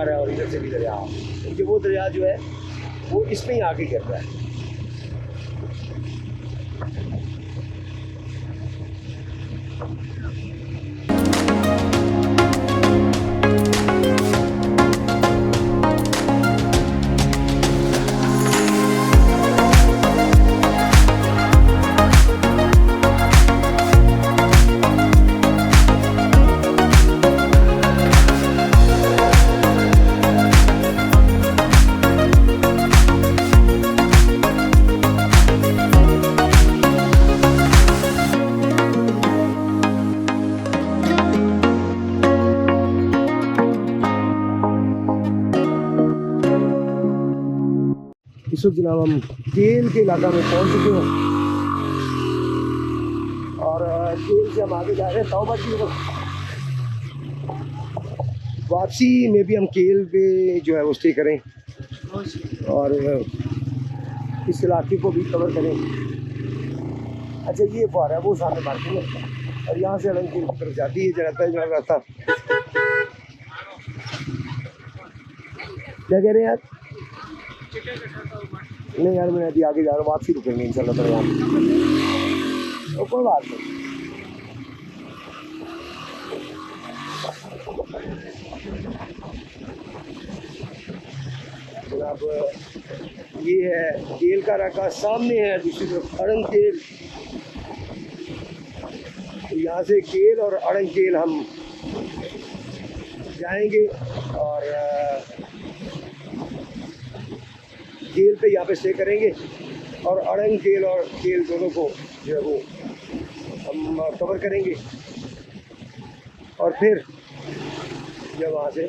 आ रहा है और इधर से भी दरिया, क्योंकि वो दरिया जो है वो इसमें ही आके गिर रहा है। इस वक्त जनाब हम केल के इलाका में पहुंच चुके हैं और केल से हम आगे जा रहे हैं तौबा की तरफ। वापसी में भी हम केल पे जो है वो स्टे करें और इस इलाके को भी कवर करें। अच्छा ये फुहारा है, वो सामने पार्किंग है और यहाँ से अलग केल की तरफ जाती है जरा रास्ता। क्या कह रहे हैं यार? नहीं यार मैं अभी आगे जा रहा हूँ, वापसी रुकेंगे इंशाल्लाह ताला यहाँ। तो कोई बात नहीं। जनाब ये है केल का राका, सामने है दूसरी तरफ अड़ंग केल। तो यहाँ से केल और अड़ंग केल हम जाएंगे और केल पे यहाँ पे स्टे करेंगे और अड़ंग केल और केल दोनों को जो है वो हम कवर करेंगे और फिर जब वहाँ से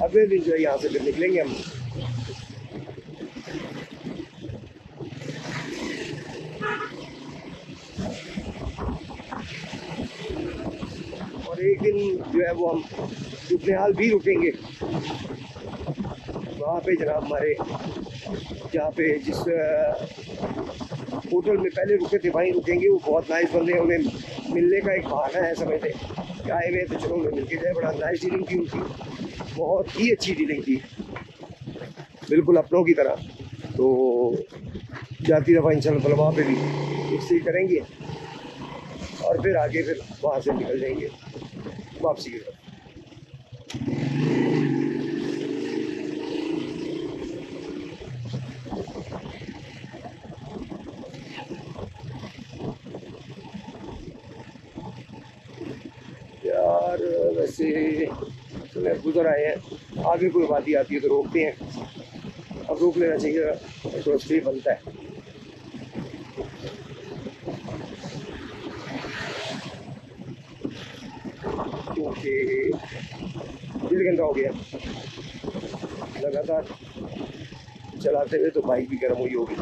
अगले दिन जो है यहाँ से फिर निकलेंगे हम। और एक दिन जो है वो हम जुबनेहाल भी रुकेंगे। वहाँ पे जनाब हमारे जहाँ पे जिस होटल में पहले रुके थे वहीं रुकेंगे। वो बहुत नाइस बंदे हैं, उन्हें मिलने का एक बहाना है, समझते आए हुए तो चलो उन्हें मिल के जाए। बड़ा नाइस डीलिंग थी उनकी, बहुत ही अच्छी डीलिंग थी, बिल्कुल अपनों की तरह। तो जाती दफ़ा इंशाल्लाह वहाँ पे भी इससे करेंगे और फिर आगे फिर वहाँ से निकल जाएंगे वापसी की तरफ। यार वैसे सुबह गुजर आए हैं, आगे कोई वादी आती है तो रोकते हैं। अब रोक लेना चाहिए, थोड़ा स्टे बनता है। क्योंकि 1.5 घंटा हो गया लगातार चलाते हुए, तो बाइक भी गर्म हुई होगी।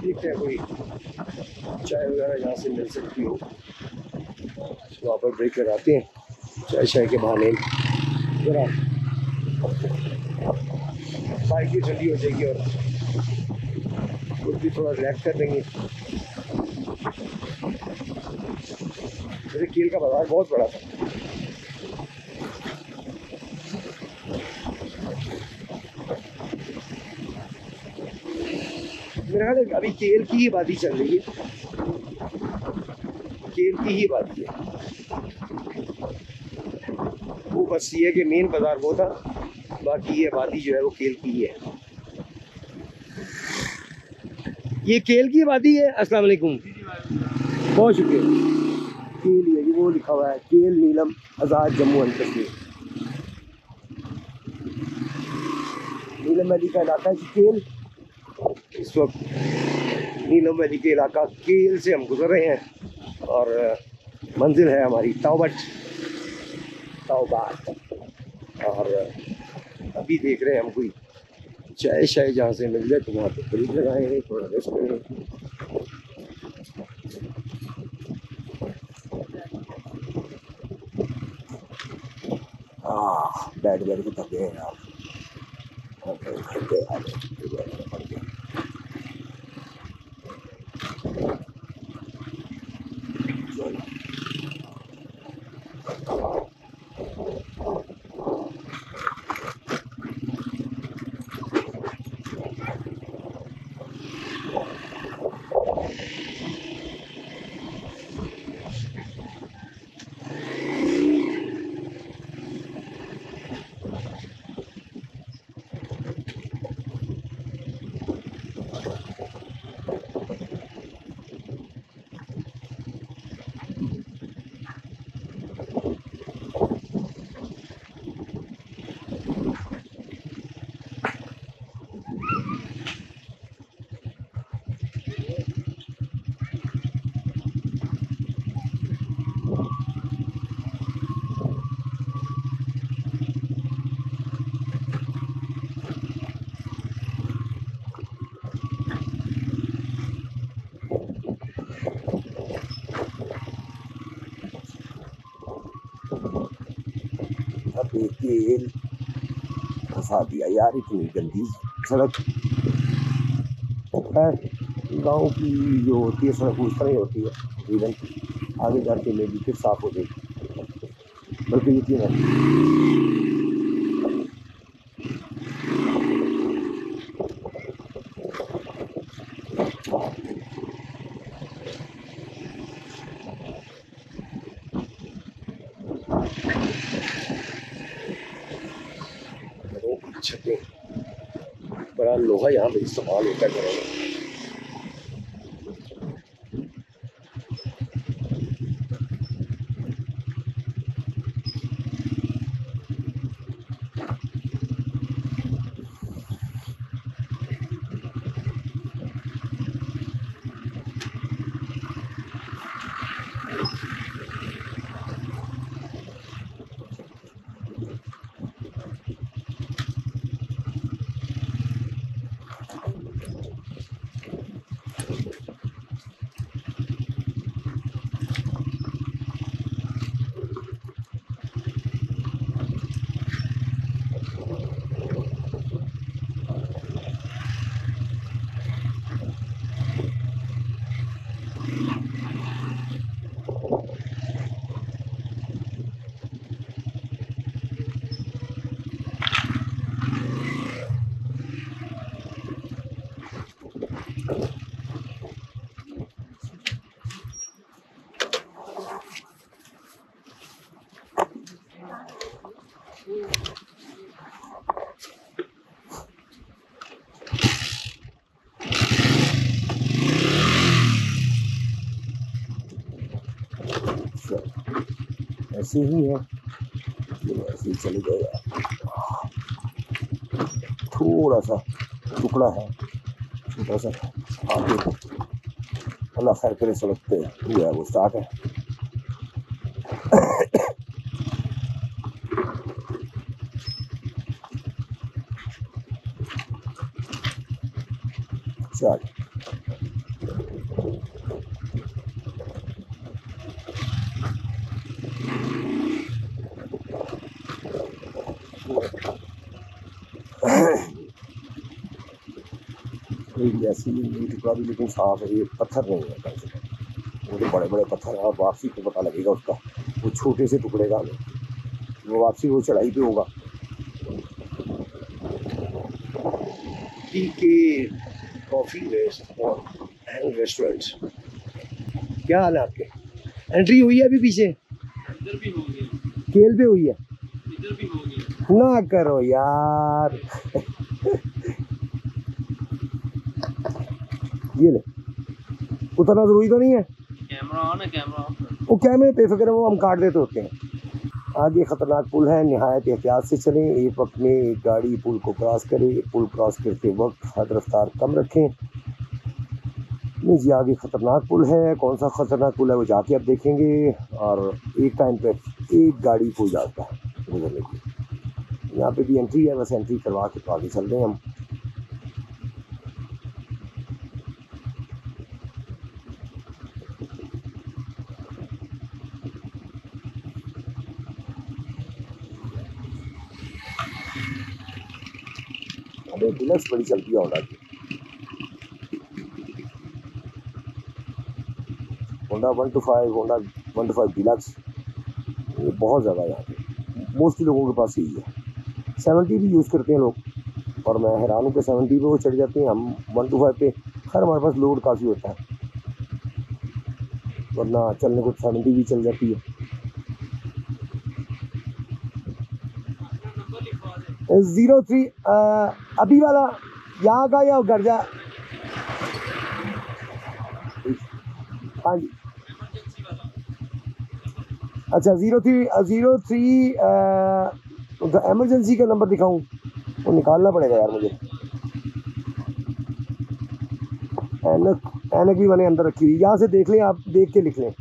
देखते हैं कोई चाय वगैरह यहाँ से मिल सकती हो, वहाँ पर ब्रेक लगाते हैं चाय के बहाने, ज़रा बाइक भी ठंडी हो जाएगी और खुद भी थोड़ा रिलैक्स कर देंगे। जैसे केल का बाजार बहुत बड़ा था। मेरा ख्याल है अभी केल की ही आबादी चल रही है, केल की ही आबादी है। वो बस ये है कि मेन बाजार वो था, बाकी ये आबादी जो है वो केल की ही है। ये केल की आबादी है। अस्सलाम वालेकुम, बहुत शुक्रिया। केल ही है, ये वो लिखा हुआ है केल नीलम आज़ाद जम्मू एंड कश्मीर। नीलम वैली का इलाका है केल। इस वक्त नीलम वैली के इलाका केल से हम गुजर रहे हैं और मंजिल है हमारी तौबा। और अभी देख रहे हैं हम कोई चाय शाय जहाँ से मिल जाए तो वहाँ पे ब्रेक लगाएंगे, थोड़ा रेस्ट करेंगे। बैठ के थके हैं यार। अब ये फंसा दिया यार, इतनी गंदी सड़क। खैर गाँव की जो होती है सड़क उस तरह ही होती है, इवन आगे जाके में भी फिर साफ हो जाएगी। बल्कि यकीन है छतें, बड़ा लोहा यहाँ पे इस्तेमाल होता है घरों में। ऐसे ही है, ऐसे ही चले जाएगा। थोड़ा सा टुकड़ा है छोटा सा आगे, अल्लाह खैर करे, सड़क पे हुआ है वो स्टार्ट है। चल ऐसी टुकड़ा भी लेकिन साफ है, ये पत्थर नहीं है कम से कम। वो तो बड़े बड़े पत्थर है, वापसी को पता लगेगा उसका। वो छोटे से टुकड़े का नहीं, वो वापसी वो चढ़ाई पे होगा। पीके कॉफी एंड रेस्टोरेंट्स, क्या हाल है आपके? एंट्री हुई है अभी पीछे? इधर भी हो गया, केल पे हुई है? इधर भी हो गया। ना करो यार। ये ले, उतना जरूरी तो नहीं है। कैमरा ऑन है, कैमरा ऑन कर। वो कैमरे पे फिक्र है, वो हम काट देते होते हैं। आगे खतरनाक पुल है, निहायत एहतियात से चलें। एक वक्त में एक गाड़ी पुल को क्रॉस करे, पुल क्रॉस करते वक्त हद रफ्तार कम रखें। नहीं जी, आगे खतरनाक पुल है। कौन सा खतरनाक पुल है वो जाके अब देखेंगे। और एक टाइम पे एक गाड़ी को जाता है गुजरने की। यहाँ पे भी एंट्री है, बस एंट्री करवा के तो आगे चल रहे हैं हम। हमें डिलक्स बड़ी चलती है होना की। होंडा 125, होंडा 125 डिलक्स, ये बहुत ज़्यादा यहाँ पे मोस्टली लोगों के पास यही है। 70 भी यूज़ करते हैं लोग, और मैं हैरान हूँ कि 70 पे वो चढ़ जाते हैं, हम 125 पे। खैर हमारे पास लोड काफ़ी होता है, वरना चलने को 70 भी चल जाती है। अपना नंबर लिखवा दे। 03 अभी वाला यहाँ का या घर जा। हाँ जी, इमरजेंसी वाला अच्छा 03 एमरजेंसी का नंबर दिखाऊं, वो निकालना पड़ेगा यार मुझे। ऐनक भी मैंने अंदर रखी हुई, यहाँ से देख लें, आप देख के लिख लें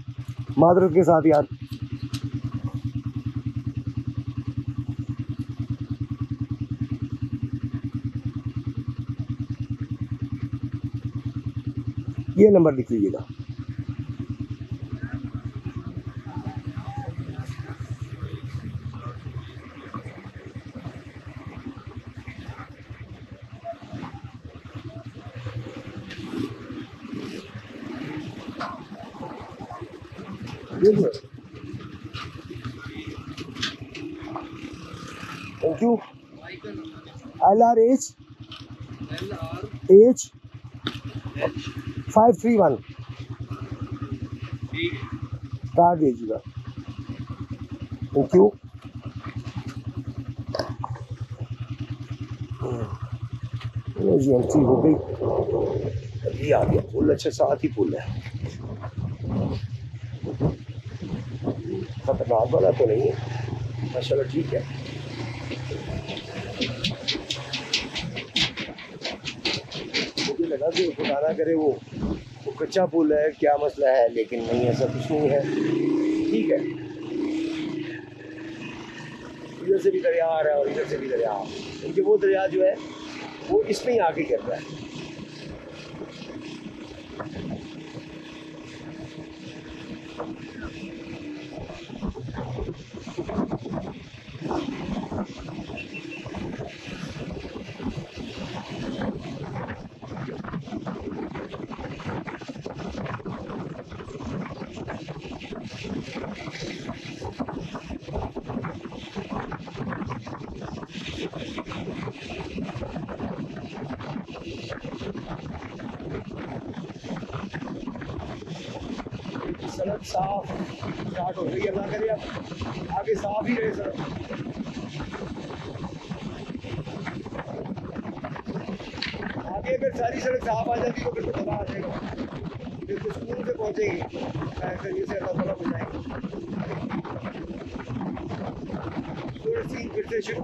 मादरत के साथ यार। ये नंबर लिख लीजिएगा। Thank you. भाई का नंबर LRH LR H 531 ठीक है। कार्ड दीजिएगा। Thank you. जी एंट्री हो गई, ये आ गया पुल। अच्छा साथ ही पुल है, खतरनाक वाला तो नहीं है, माशाल्लाह ठीक है। मुझे लगा कि खुदा ना करे वो कच्चा पुल है, क्या मसला है, लेकिन नहीं, ऐसा कुछ नहीं है, ठीक है। इधर से भी दरिया आ रहा है और इधर से भी दरिया आ रहा है, क्योंकि वो दरिया जो है वो इसमें ही आके गिर रहा है। सड़क साफ स्टार्ट हो रही है, अल्लाह करे अब आगे साफ ही रहे सड़क। आगे अगर सारी सड़क साफ आ जाती तो फिर तो मजा आ जाएगा, फिर तो स्कूल से पहुँचेंगे कहीं से, अल्लाह ताला बचाएंगे। सीन फिर से शुरू।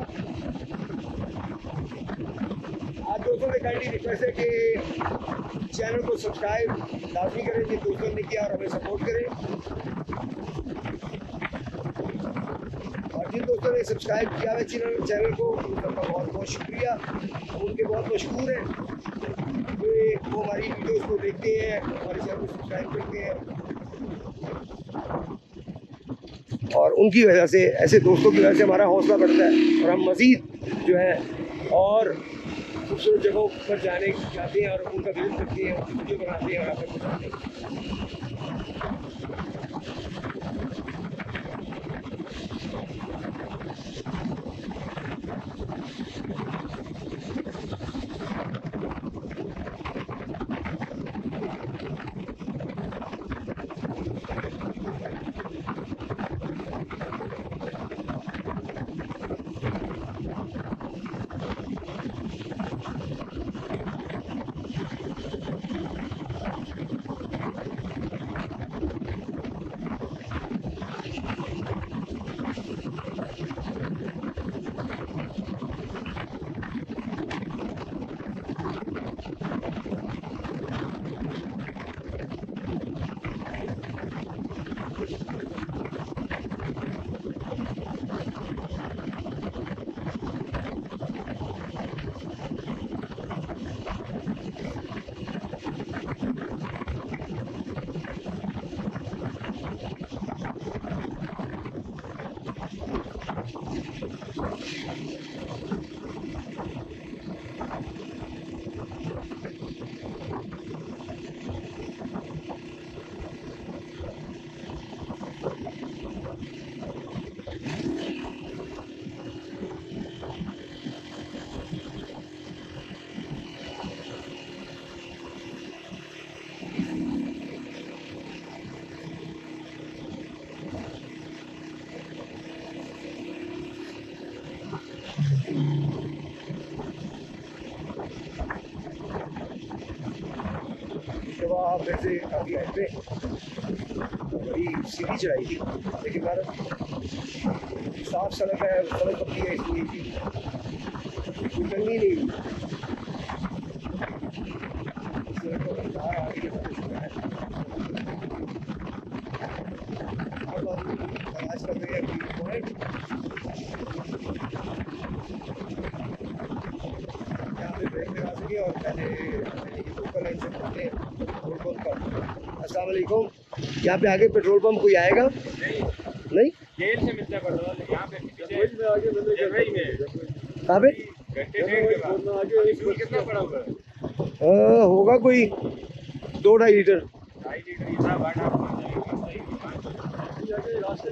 आज दोस्तों से काइंडली रिक्वेस्ट है कि चैनल को सब्सक्राइब लाजमी करें, जिन दोस्तों ने किया, और हमें सपोर्ट करें। और जिन दोस्तों ने सब्सक्राइब किया है चैनल को, उनका बहुत बहुत शुक्रिया, हम उनके बहुत मशहूर हैं। वो हमारी वीडियोस को देखते हैं, हमारे चैनल को सब्सक्राइब करते हैं, और उनकी वजह से, ऐसे दोस्तों की वजह से हमारा हौसला बढ़ता है, और हम मज़ीद जो है और खूबसूरत जगहों पर जाते हैं और उनका विजिट करते हैं, उनकी वीडियो बनाते हैं और आप तक पहुँचाते हैं। उसके बाद फिर से काफ़ी हाइट पे बड़ी सीधी चढ़ाई थी, लेकिन यार साफ सड़क है, सड़क पक्की है, इसलिए कोई तंगी नहीं हुई। अब हम तलाश कर रहे हैं व्यू पॉइंट, यहाँ पे ब्रेक लगा सके और पहले लोकल लाइन से पहुँचते हैं पेट्रोल पंप पर। अस्सलाम वालेकुम, यहाँ पे आगे पेट्रोल पंप कोई आएगा? नहीं, जेल से मिलता है पेट्रोल यहाँ पे जर्मनी में कहाँ पे? घंटे डेढ़ के बाद फ्यूल कितना पड़ा हुआ है? होगा कोई 2-2.5 लीटर। 2.5 लीटर ये था भाड़ा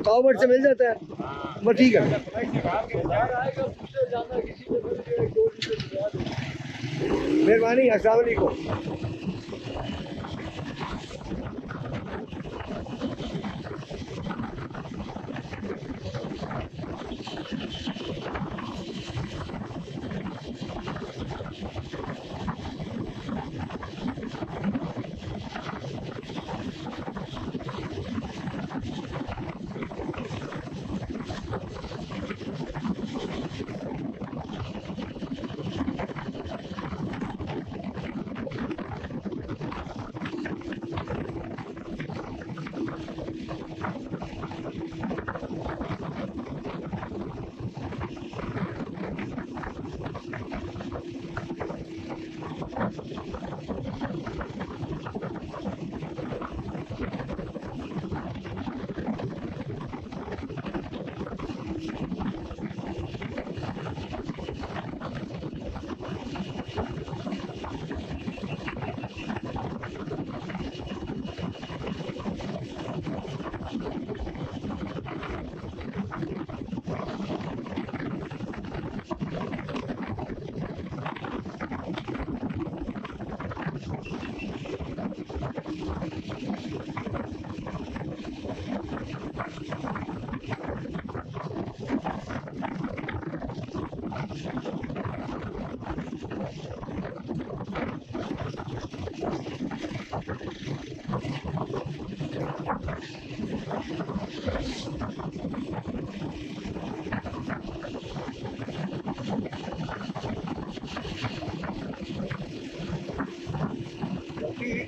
कावड़ से मिल जाता है, बस ठीक है। मेहरबानी, अस्सलाम वालेकुम।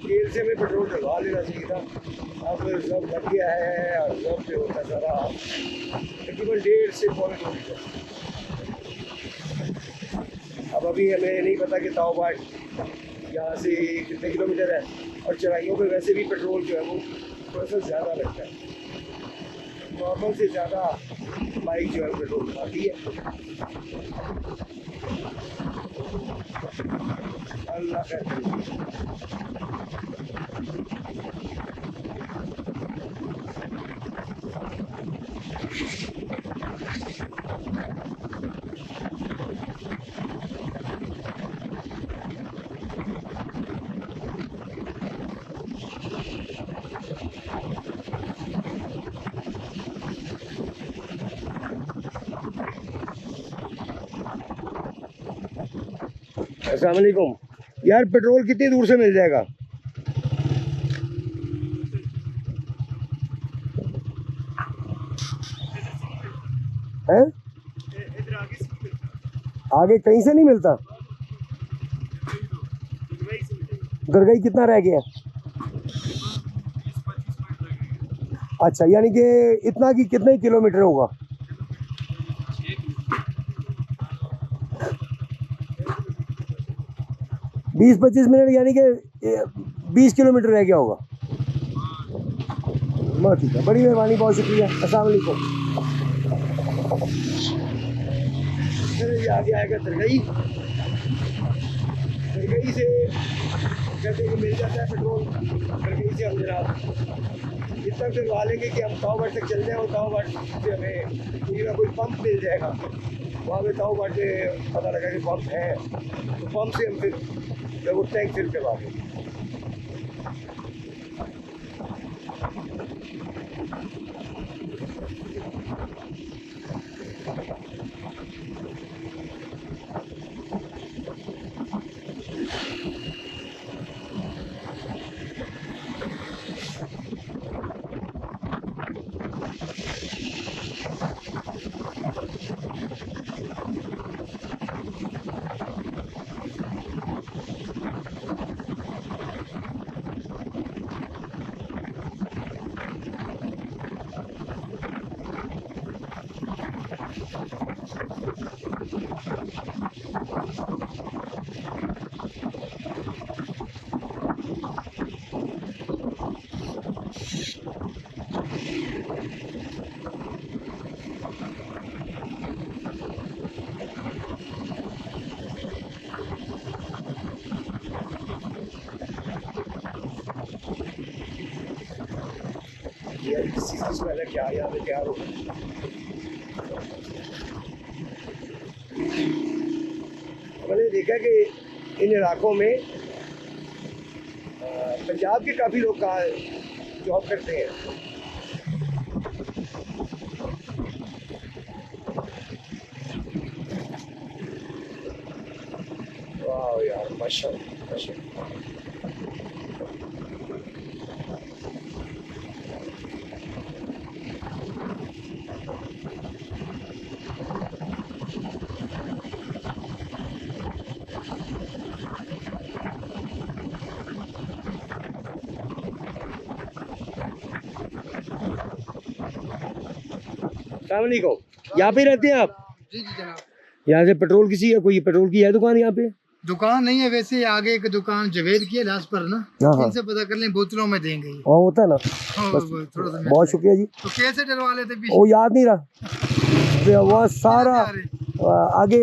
तेल से हमें पेट्रोल डलवा लेना चाहिए था। अब सब लग गया है और सब पे होता सारा तकरीबन 1.5 से 2.5 लीटर। अब अभी हमें नहीं पता कि ताओबाट यहाँ से कितने किलोमीटर है, और चढ़ाइयों पे वैसे भी पेट्रोल जो है वो थोड़ा सा ज़्यादा लगता है, नॉर्मल से ज़्यादा बाइक जो है पेट्रोल खाती है। अल्लाह खैर। अस्सलाम वालेकुम यार, पेट्रोल कितनी दूर से मिल जाएगा? हैं? आगे कहीं से नहीं मिलता? दरगाही कितना रह गया? अच्छा, यानी कि इतना कि कितने किलोमीटर होगा? 20-25 मिनट, यानी कि 20 किलोमीटर रह गया होगा। बहुत ठीक है, बड़ी मेहरबानी, बहुत शुक्रिया। अस्सलाम वालेकुम। ये आगे आएगा दरगाही, दरगाही से कहते हैं कि मिल जाता है पेट्रोल। दरगाही से हम जनाब इतना डलवा लेंगे कि हम ताओबाट तक चल जाएँ और ताओबाट से हमें कोई ना कोई पंप मिल जाएगा। वहाँ पे ताओबाट से पता लगा कि पंप है, तो पंप से हम फिर जब वो टैंक फिल करवा देंगे। यार किसी चीज़ में अलग क्या यहाँ पे तैयार हो। मैंने देखा कि इन इलाकों में पंजाब के काफ़ी लोग कहाँ जॉब करते हैं। वाह यार माशाल्लाह माशाल्लाह। अस्सलामुअलैकुम। यहाँ पे रहते हैं आप? जी जी जनाब। यहाँ से पेट्रोल किसी है, कोई पेट्रोल की है दुकान यहाँ पे? दुकान नहीं है वैसे, आगे एक दुकान जवेद की है लास्ट पर ना, हाँ। इनसे पता कर लें, बोतलों में देंगे ये। हाँ होता है ना। हाँ, बस थोड़ा सा बहुत शुक्रिया जी। तो कैसे डलवा लेते पीछे? वो याद नहीं रहा वो सारा आगे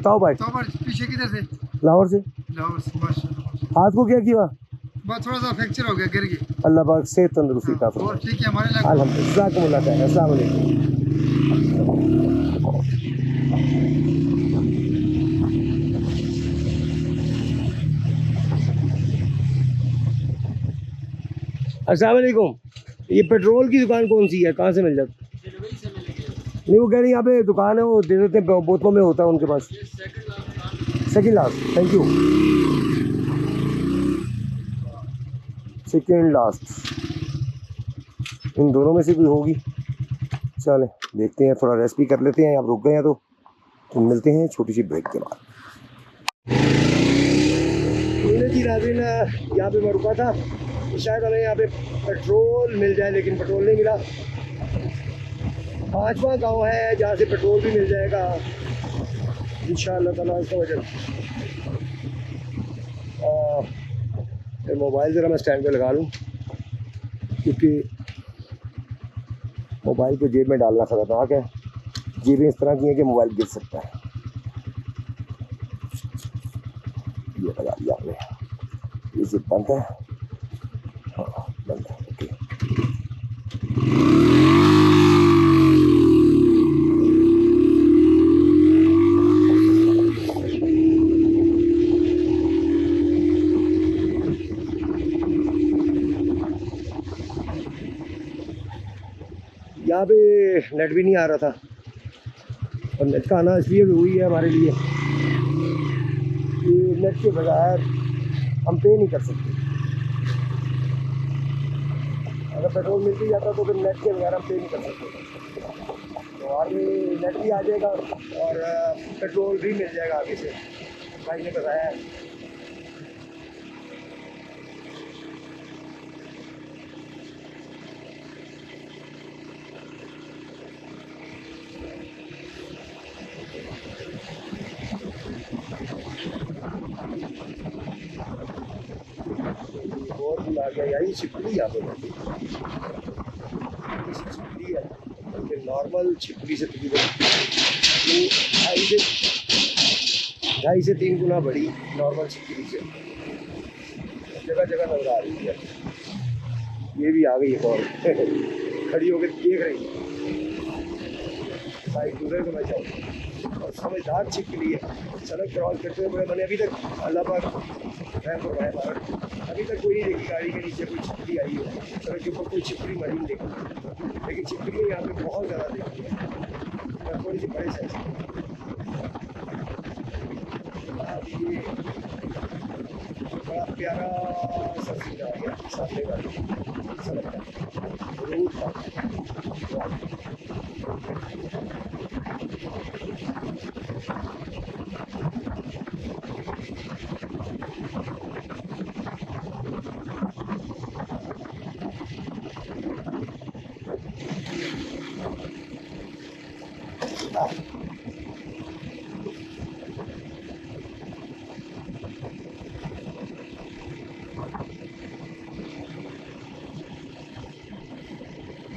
ताऊ भाई तो पीछे किधर से? लाहौर से। लाहौर से, माशाल्लाह। हाथ को क्या किया? बस थोड़ा सा फ्रैक्चर हो गया, गिर गई। अल्लाह पाक सेहत तंदुरुस्ती का हाँ, और ठीक है हमारे इलाके में। अल्हम्दुलिल्लाह। जज़ाकुमुल्लाह खैर। अस्सलाम वालेकुम। अस्सलाम वालेकुम। ये पेट्रोल की दुकान कौन सी है, कहाँ से मिल जाती? नहीं वो कह रही यहाँ पे दुकान है, वो दे देते हैं, बोतलों में होता है उनके पास। Second last. Thank you. Second last इन दोनों में से कोई होगी। चलें देखते हैं, थोड़ा रेस्ट भी कर लेते हैं। आप रुक गए हैं तो मिलते हैं छोटी सी ब्रेक के बाद। जी नाज़रीन, यहाँ पे मैं रुका था, शायद हमें यहाँ पे पेट्रोल मिल जाए, लेकिन पेट्रोल नहीं मिला। 5वां गांव है जहाँ से पेट्रोल भी मिल जाएगा इंशाअल्लाह ताला इसका वजह। मोबाइल ज़रा मैं स्टैंड पे लगा लूँ, क्योंकि मोबाइल को जेब में डालना ख़तरनाक है। जेबें इस तरह की हैं कि मोबाइल गिर सकता है। ये लगा दिया हमने, ये जिप बंद है। हाँ बंद है। ओके यहाँ पे नेट भी नहीं आ रहा था, और नेट का आना इसलिए हुई है हमारे लिए कि नेट के बगैर हम पे नहीं कर सकते। अगर पेट्रोल मिल भी जाता तो फिर नेट के बगैर हम पे नहीं कर सकते। तो आगे नेट भी आ जाएगा और पेट्रोल भी मिल जाएगा आगे से, भाई ने बताया है। और भी आ गया, यही छिपकली यहाँ पे छिपकली है, बल्कि नॉर्मल छिपकली से तकरीबन 2.5 से 3 गुना बड़ी नॉर्मल छिपकली से जगह जगह नजर आ रही है। ये भी आ गई एक और खड़ी होकर देख रही है, बाइक गुजर तो मैं चाहूँ। और समझदार छिपकली है, सड़क क्रॉस करते हुए मैंने अभी तक अल्लाह पाक रहम फरमाए, अभी तक कोई नहीं देखी गाड़ी के नीचे कोई छिपकली आई हो, सड़क के ऊपर कोई छिपकली मरी नहीं देखी। लेकिन छिपकली यहाँ पे बहुत ज़्यादा देखी है, थोड़ी सी बड़े साइज। ये बड़ा प्यारा सा सीन आ गया सामने का सड़क का रोड का।